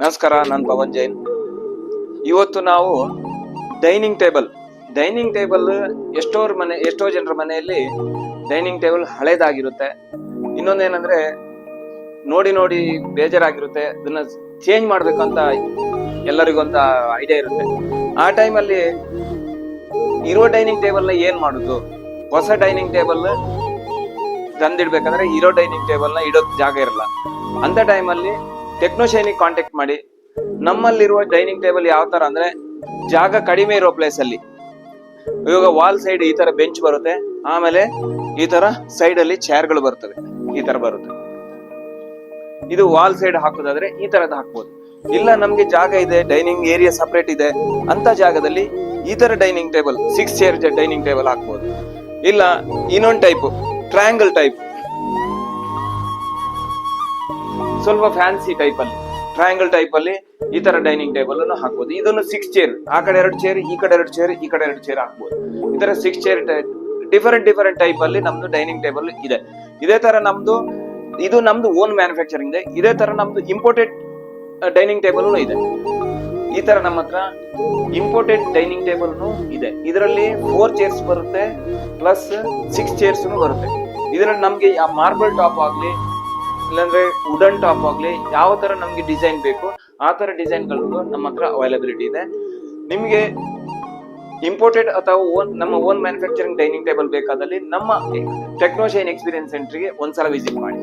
ನಮಸ್ಕಾರ, ನಾನು ಪವನ್ ಜೈನ್. ಇವತ್ತು ನಾವು ಡೈನಿಂಗ್ ಟೇಬಲ್ ಎಷ್ಟೋ ಜನರ ಮನೆಯಲ್ಲಿ ಡೈನಿಂಗ್ ಟೇಬಲ್ ಹಳೇದಾಗಿರುತ್ತೆ. ಇನ್ನೊಂದೇನಂದ್ರೆ ನೋಡಿ ನೋಡಿ ಬೇಜಾರಾಗಿರುತ್ತೆ. ಅದನ್ನ ಚೇಂಜ್ ಮಾಡ್ಬೇಕಂತ ಎಲ್ಲರಿಗೂ ಅಂತ ಐಡಿಯಾ ಇರುತ್ತೆ. ಆ ಟೈಮಲ್ಲಿ ಇರೋ ಡೈನಿಂಗ್ ಟೇಬಲ್ ನ ಏನ್ ಮಾಡುದು? ಹೊಸ ಡೈನಿಂಗ್ ಟೇಬಲ್ ತಂದಿಡ್ಬೇಕಂದ್ರೆ ಇರೋ ಡೈನಿಂಗ್ ಟೇಬಲ್ ನ ಇಡೋಕ್ ಜಾಗ ಇರಲ್ಲ. ಅಂತ ಟೈಮಲ್ಲಿ ಟೆಕ್ನೋಶೈನಿಗೆ ಕಾಂಟ್ಯಾಕ್ಟ್ ಮಾಡಿ ನಮ್ಮಲ್ಲಿರುವ ಡೈನಿಂಗ್ ಟೇಬಲ್ ಯಾವ ತರ ಅಂದ್ರೆ ಜಾಗ ಕಡಿಮೆ ಇರೋ ಪ್ಲೇಸ್ ಅಲ್ಲಿ ಇವಾಗ ವಾಲ್ ಸೈಡ್ ಈ ತರ ಬೆಂಚ್ ಬರುತ್ತೆ, ಆಮೇಲೆ ಈ ತರ ಸೈಡ್ ಅಲ್ಲಿ ಚೇರ್ಗಳು ಬರ್ತವೆ, ಈ ತರ ಬರುತ್ತೆ. ಇದು ವಾಲ್ ಸೈಡ್ ಹಾಕೋದಾದ್ರೆ ಈ ತರದ್ ಹಾಕ್ಬೋದು. ಇಲ್ಲ ನಮ್ಗೆ ಜಾಗ ಇದೆ, ಡೈನಿಂಗ್ ಏರಿಯಾ ಸಪರೇಟ್ ಇದೆ ಅಂತ ಜಾಗದಲ್ಲಿ ಈ ತರ dining table 6 chair dining table ಹಾಕ್ಬೋದು. ಇಲ್ಲ ಇನ್ನೊಂದು ಟೈಪ್ ಟ್ರಯಾಂಗಲ್ ಟೈಪ್, ಸ್ವಲ್ಪ ಫ್ಯಾನ್ಸಿ ಟೈಪ್ ಅಲ್ಲಿ ಟ್ರಯಾಂಗಲ್ ಟೈಪ್ ಅಲ್ಲಿ ಈ ತರ ಡೈನಿಂಗ್ ಟೇಬಲ್ ಅನ್ನು ಹಾಕ್ಬೋದು. ಇದನ್ನು 6 ಚೇರ್, ಆ ಕಡೆ 2 ಚೇರ್, ಈ ಕಡೆ 2 ಚೇರ್, ಈ ಕಡೆ 2 ಚೇರ್ ಹಾಕ್ಬೋದು. ಈ ತರ 6 ಚೇರ್ ಡಿಫರೆಂಟ್ ಟೈಪ್ ಅಲ್ಲಿ ನಮ್ದು ಡೈನಿಂಗ್ ಟೇಬಲ್ ಇದೆ. ಇದೇ ತರ ಇದು ನಮ್ದು ಓನ್ ಮ್ಯಾನುಫ್ಯಾಕ್ಚರಿಂಗ್ ಇದೆ. ಇದೇ ತರ ನಮ್ದು ಇಂಪೋರ್ಟೆಡ್ ಡೈನಿಂಗ್ ಟೇಬಲ್ ಇದೆ. ಈ ತರ ನಮ್ಮ ಹತ್ರ ಇಂಪೋರ್ಟೆಡ್ ಡೈನಿಂಗ್ ಟೇಬಲ್ ಇದೆ. ಇದರಲ್ಲಿ 4 ಚೇರ್ಸ್ ಬರುತ್ತೆ ಪ್ಲಸ್ 6 ಚೇರ್ಸ್ ಬರುತ್ತೆ. ಇದರಲ್ಲಿ ನಮ್ಗೆ ಮಾರ್ಬಲ್ ಟಾಪ್ ಆಗ್ಲಿ ಇಲ್ಲಾಂದ್ರೆ ವುಡನ್ ಟಾಪ್ ಆಗ್ಲಿ ಯಾವ ತರ ನಮ್ಗೆ ಡಿಸೈನ್ ಬೇಕು ಆ ತರ ಡಿಸೈನ್ ಗಳು ನಮ್ಮ ಹತ್ರ ಅವೈಲಬಿಲಿಟಿ ಇದೆ. ನಿಮ್ಗೆ ಇಂಪೋರ್ಟೆಡ್ ಅಥವಾ ನಮ್ಮ ಓನ್ ಮ್ಯಾನುಫ್ಯಾಕ್ಚರಿಂಗ್ ಡೈನಿಂಗ್ ಟೇಬಲ್ ಬೇಕಾದಲ್ಲಿ ನಮ್ಮ ಟೆಕ್ನೋಶೈನ್ ಎಕ್ಸ್ಪೀರಿಯನ್ಸ್ ಸೆಂಟರ್ಗೆ ಒಂದ್ಸಲ ವಿಸಿಟ್ ಮಾಡಿ.